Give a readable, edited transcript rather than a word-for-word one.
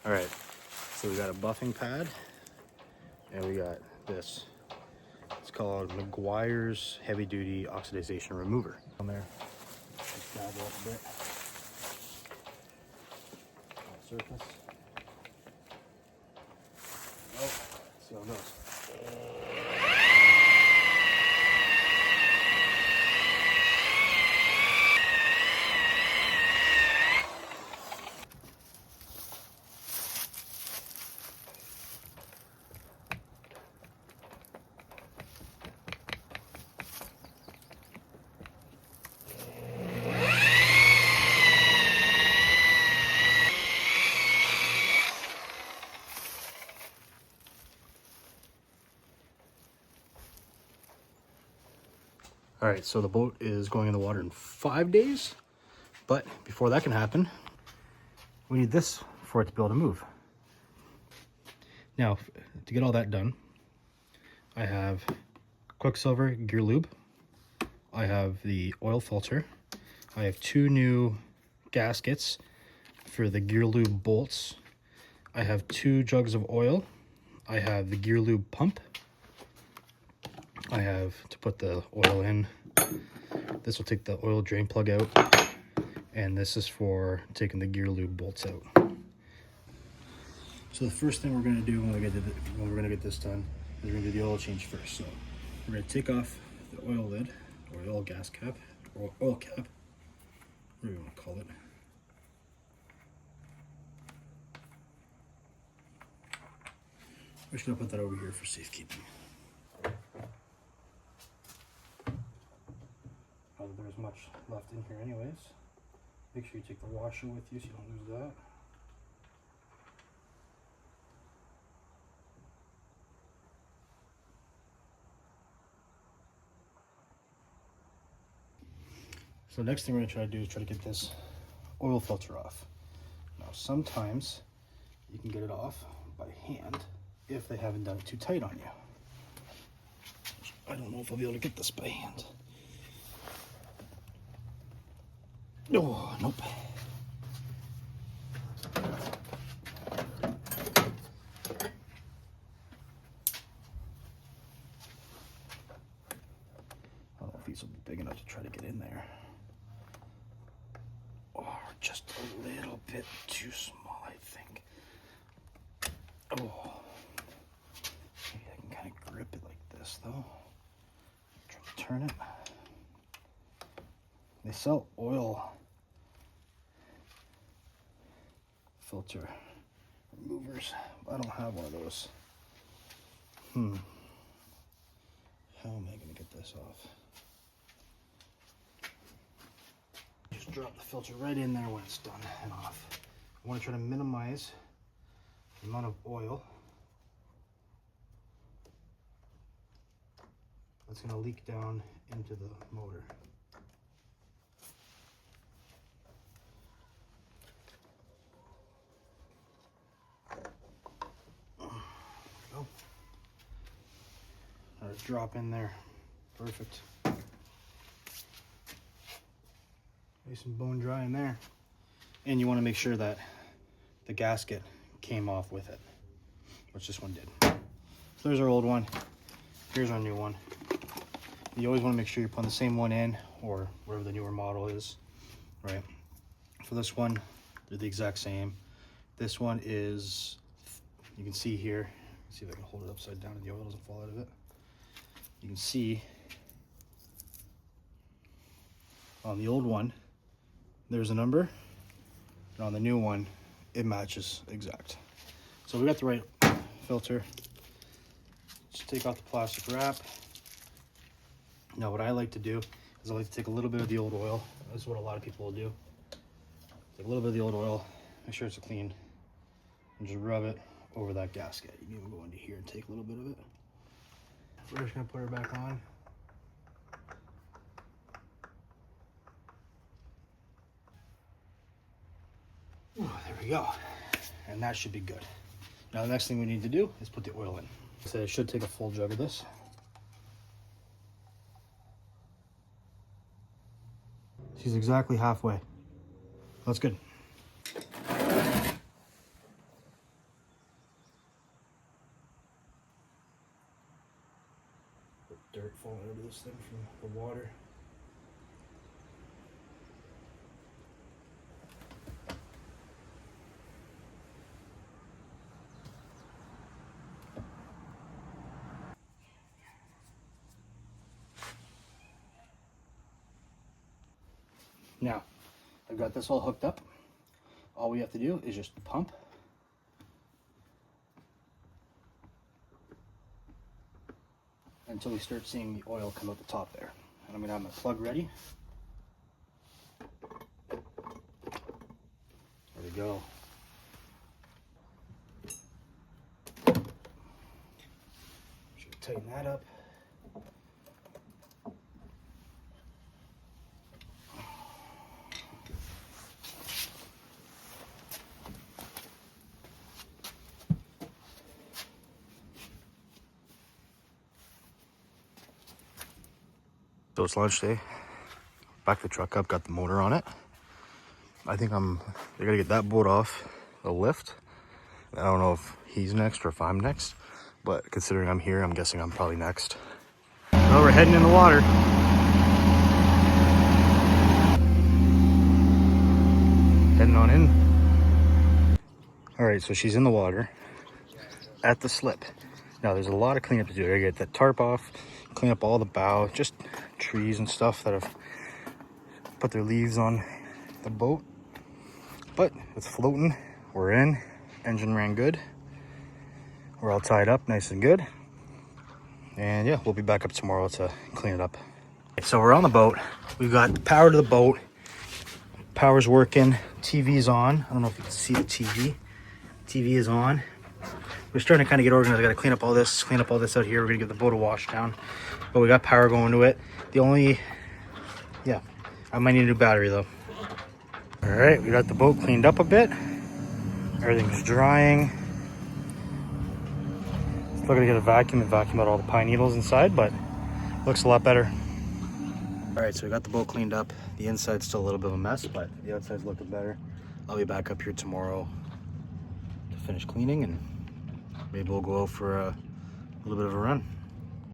All right, so we got a buffing pad and we got this. It's called Meguiar's Heavy Duty Oxidization Remover. On there, just dab a little bit on the surface. Oh, see how it goes. All right, so the boat is going in the water in 5 days, but before that can happen, we need this for it to be able to move. Now, to get all that done, I have Quicksilver gear lube, I have the oil filter, I have 2 new gaskets for the gear lube bolts, I have 2 jugs of oil, I have the gear lube pump, I have to put the oil in. This will take the oil drain plug out, and this is for taking the gear lube bolts out. So the first thing we're going to do when we're going to get this done is we're going to do the oil change first. So we're going to take off the oil lid, or the oil gas cap, or oil cap, whatever you want to call it. We're just going to put that over here for safekeeping. Not that there's much left in here anyways. Make sure you take the washer with you so you don't lose that. So the next thing we're going to try to do is try to get this oil filter off. Now sometimes you can get it off by hand if they haven't done it too tight on you. I don't know if I'll be able to get this by hand. Oh, nope. I don't know if these will be big enough to try to get in there. Oh, just a little bit too small, I think. Oh, maybe I can kind of grip it like this, though. Try to turn it. They sell oil filter removers. I don't have one of those. How am I going to get this off? Just drop the filter right in there when it's done and off. I want to try to minimize the amount of oil that's going to leak down into the motor. Drop in there. Perfect. Nice and bone dry in there. And you want to make sure that the gasket came off with it, which this one did. So there's our old one. Here's our new one. You always want to make sure you're putting the same one in, or whatever the newer model is, right? For this one, they're the exact same. This one is, you can see here, see if I can hold it upside down and the oil doesn't fall out of it. You can see on the old one, there's a number, and on the new one, it matches exact. So we got the right filter. Just take off the plastic wrap. Now what I like to do is I like to take a little bit of the old oil. This is what a lot of people will do. Take a little bit of the old oil, make sure it's clean, and just rub it over that gasket. You can even go into here and take a little bit of it. We're just gonna put her back on. Ooh, there we go. And that should be good. Now the next thing we need to do is put the oil in. So I should take a full jug of this. She's exactly halfway. That's good. dirt falling out of this thing from the water. Now, I've got this all hooked up. All we have to do is just pump. Until we start seeing the oil come out the top there. And I'm gonna have my plug ready. There we go. Should tighten that up. So it's lunch day. Back the truck up, got the motor on it. I think I gotta get that boat off the lift. I don't know if he's next or if I'm next, but considering I'm here, I'm guessing I'm probably next. Well, we're heading in the water. Heading on in. All right, so she's in the water at the slip. Now there's a lot of cleanup to do. I gotta get that tarp off, clean up all the bow, just trees and stuff that have put their leaves on the boat. But it's floating, we're in, engine ran good. We're all tied up nice and good. And yeah, we'll be back up tomorrow to clean it up. So we're on the boat. We've got power to the boat. Power's working, TV's on. I don't know if you can see the TV. TV is on. We're starting to kind of get organized. I gotta clean up all this out here. We're gonna give the boat a wash down. But we got power going to it. I might need a new battery though. All right, we got the boat cleaned up a bit. Everything's drying. Still gonna get a vacuum and vacuum out all the pine needles inside, but looks a lot better. All right, so we got the boat cleaned up. The inside's still a little bit of a mess, but the outside's looking better. I'll be back up here tomorrow to finish cleaning, and maybe we'll go out for a little bit of a run.